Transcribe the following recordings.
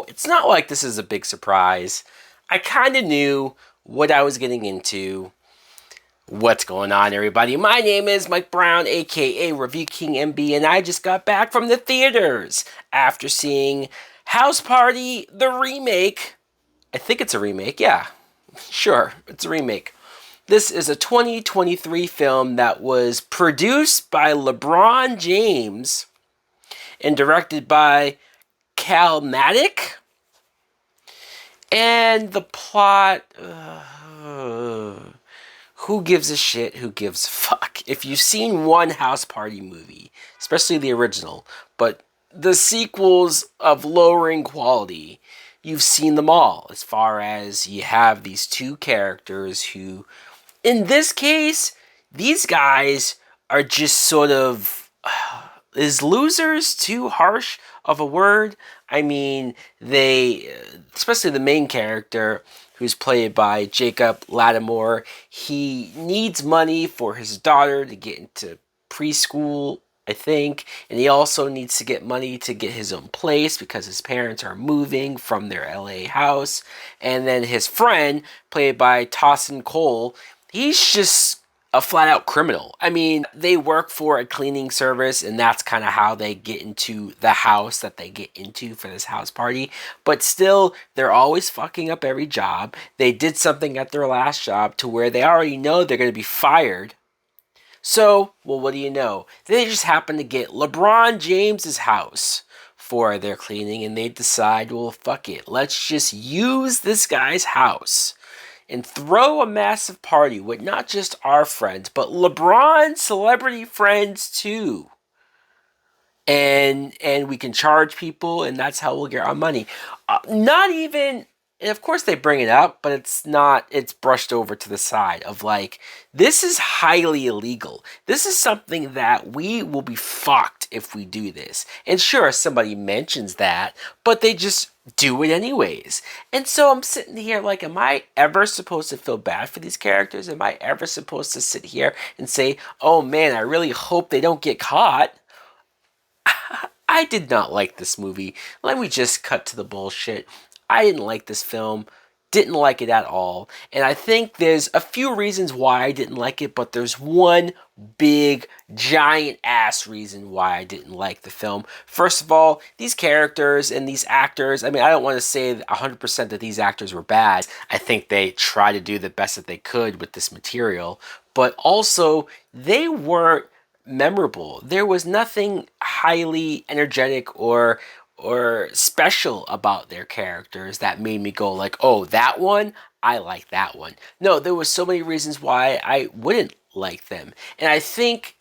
It's not like this is a big surprise. I kind of knew what I was getting into. What's going on, everybody? My name is Mike Brown, aka Review King MB, and I just got back from the theaters after seeing House Party, the remake. I think it's a remake, yeah. Sure, it's a remake. This is a 2023 film that was produced by Lebron James and directed by Cal Matic. And the plot, who gives a shit? Who gives a fuck? If you've seen one House Party movie, especially the original, but the sequels of lowering quality, you've seen them all. As far as you have these two characters who, in this case, these guys are just sort of, is losers too harsh of a word? I mean, they, especially the main character, who's played by Jacob Lattimore, he needs money for his daughter to get into preschool, I think, and he also needs to get money to get his own place because his parents are moving from their LA house. And then his friend, played by Tossin Cole, he's just a flat out criminal. I mean, they work for a cleaning service, and that's kind of how they get into the house that they get into for this house party. But still, they're always fucking up every job. They did something at their last job to where they already know they're going to be fired. So, well, what do you know? They just happen to get LeBron James's house for their cleaning, and they decide, well, fuck it. Let's just use this guy's house and throw a massive party with not just our friends, but LeBron's celebrity friends too. And we can charge people, and that's how we'll get our money. Not even, and of course they bring it up, but it's brushed over to the side of like, this is highly illegal. This is something that we will be fucked if we do this. And sure, somebody mentions that, but they just do it anyways. And so I'm sitting here like, am I ever supposed to feel bad for these characters? Am I ever supposed to sit here and say, oh man, I really hope they don't get caught? I did not like this movie. Let me just cut to the bullshit. I didn't like this film. Didn't like it at all. And I think there's a few reasons why I didn't like it, but there's one big, giant ass reason why I didn't like the film. First of all, these characters and these actors, I mean, I don't want to say 100% that these actors were bad. I think they tried to do the best that they could with this material, but also they weren't memorable. There was nothing highly energetic or special about their characters that made me go like, oh, that one, I like that one. No, there was so many reasons why I wouldn't like them. And I think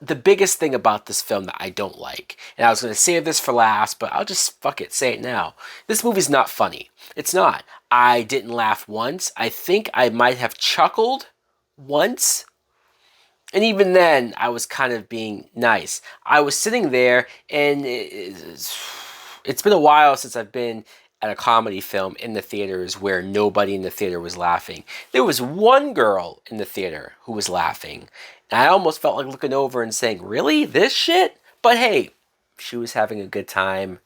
the biggest thing about this film that I don't like, and I was going to save this for last, but I'll just fuck it, say it now. This movie's not funny. It's not. I didn't laugh once. I think I might have chuckled once. And even then, I was kind of being nice. I was sitting there, and it's been a while since I've been at a comedy film in the theaters where nobody in the theater was laughing. There was one girl in the theater who was laughing. And I almost felt like looking over and saying, really? This shit? But hey, she was having a good time.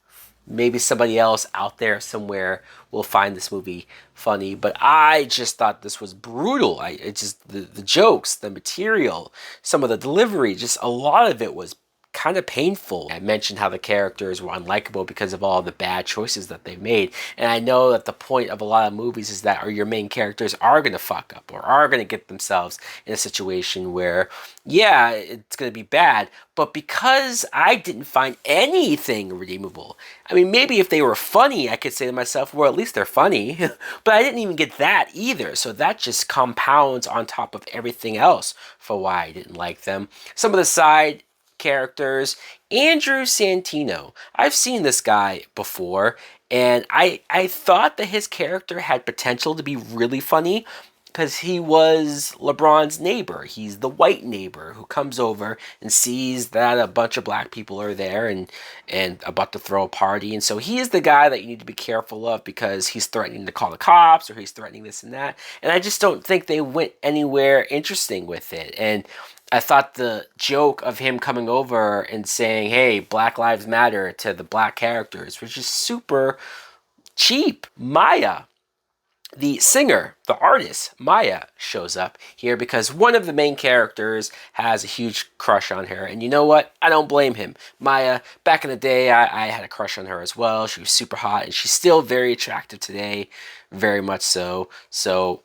Maybe somebody else out there somewhere will find this movie funny, but I just thought this was brutal. The jokes, the material, some of the delivery, just a lot of it was kind of painful. I mentioned how the characters were unlikable because of all the bad choices that they made. And I know that the point of a lot of movies is that your main characters are going to fuck up or are going to get themselves in a situation where, yeah, it's going to be bad. But because I didn't find anything redeemable, I mean, maybe if they were funny, I could say to myself, well, at least they're funny. But I didn't even get that either. So that just compounds on top of everything else for why I didn't like them. Some of the side characters, Andrew Santino. I've seen this guy before, and I thought that his character had potential to be really funny because he was LeBron's neighbor. He's the white neighbor who comes over and sees that a bunch of black people are there and about to throw a party. And so he is the guy that you need to be careful of because he's threatening to call the cops or he's threatening this and that. And I just don't think they went anywhere interesting with it. And I thought the joke of him coming over and saying, "Hey, Black Lives Matter" to the black characters was just super cheap. Maya, the singer, the artist, Maya, shows up here because one of the main characters has a huge crush on her. And you know what? I don't blame him. Maya, back in the day, I had a crush on her as well. She was super hot, and she's still very attractive today. Very much so. So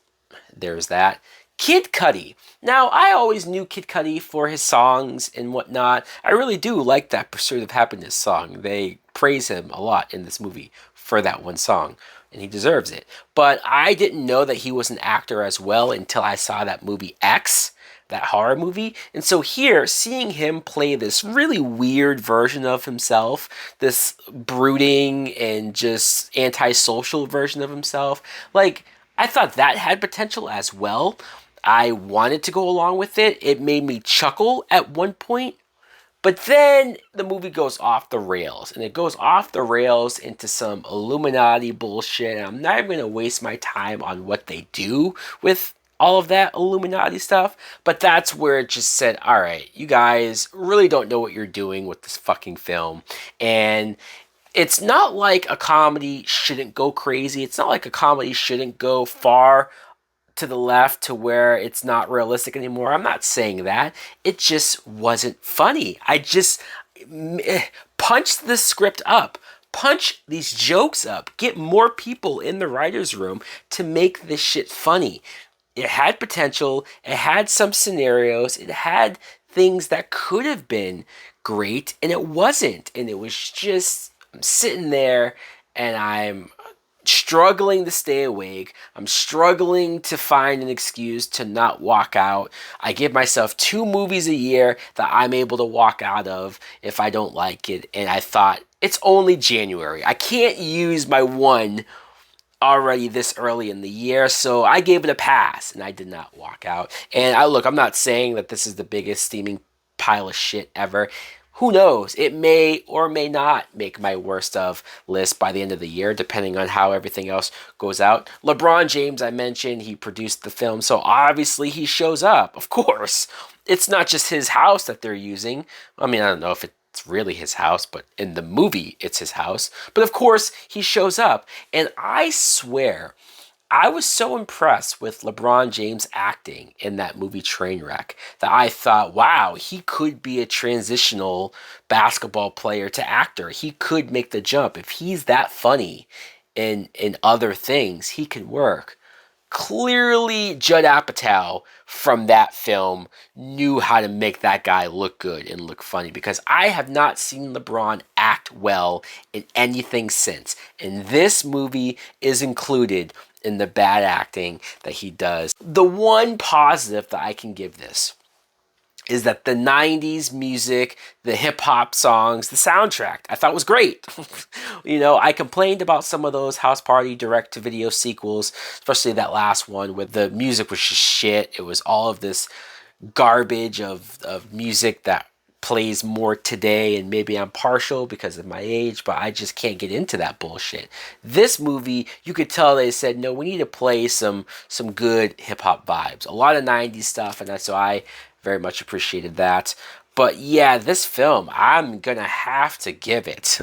there's that. Kid Cudi. Now, I always knew Kid Cudi for his songs and whatnot. I really do like that Pursuit of Happiness song. They praise him a lot in this movie for that one song, and he deserves it. But I didn't know that he was an actor as well until I saw that movie X, that horror movie. And so here, seeing him play this really weird version of himself, this brooding and just antisocial version of himself, like, I thought that had potential as well. I wanted to go along with it. It made me chuckle at one point. But then the movie goes off the rails, and it goes off the rails into some Illuminati bullshit. And I'm not even going to waste my time on what they do with all of that Illuminati stuff. But that's where it just said, all right, you guys really don't know what you're doing with this fucking film. And it's not like a comedy shouldn't go crazy. It's not like a comedy shouldn't go far to the left to where it's not realistic anymore. I'm not saying that. It just wasn't funny. I just punched the script up. Punch these jokes up. Get more people in the writer's room to make this shit funny. It had potential. It had some scenarios. It had things that could have been great, and it wasn't. And it was just, I'm sitting there and I'm struggling to stay awake. I'm struggling to find an excuse to not walk out. I give myself 2 movies a year that I'm able to walk out of if I don't like it. And I thought, it's only January. I can't use my one already this early in the year, so I gave it a pass and I did not walk out. And I'm not saying that this is the biggest steaming pile of shit ever. Who knows? It may or may not make my worst of list by the end of the year, depending on how everything else goes out. LeBron James, I mentioned, he produced the film, so obviously he shows up. Of course. It's not just his house that they're using. I mean, I don't know if it's really his house, but in the movie, it's his house. But of course, he shows up. And I swear, I was so impressed with LeBron James acting in that movie Trainwreck that I thought, wow, he could be a transitional basketball player to actor. He could make the jump. If he's that funny in other things, he can work. Clearly, Judd Apatow from that film knew how to make that guy look good and look funny, because I have not seen LeBron act well in anything since. And this movie is included in the bad acting that he does. The one positive that I can give this is that the 90s music, the hip hop songs, the soundtrack, I thought was great. I complained about some of those House Party direct to video sequels, especially that last one where the music was just shit. It was all of this garbage of music that plays more today, and maybe I'm partial because of my age, but I just can't get into that bullshit. This movie, you could tell they said, no, we need to play some good hip hop vibes. A lot of 90s stuff, and so I very much appreciated that. But yeah, this film, I'm gonna have to give it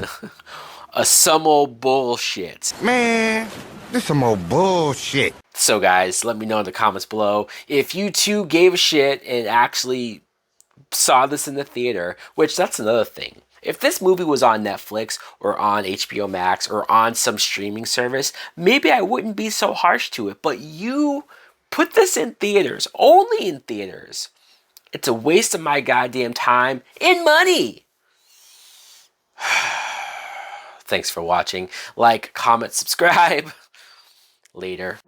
some old bullshit. Man, this some old bullshit. So guys, let me know in the comments below if you too gave a shit and actually saw this in the theater, which that's another thing. If this movie was on Netflix or on HBO Max or on some streaming service, maybe I wouldn't be so harsh to it. But you put this in theaters, only in theaters. It's a waste of my goddamn time and money. Thanks for watching. Like, comment, subscribe. Later.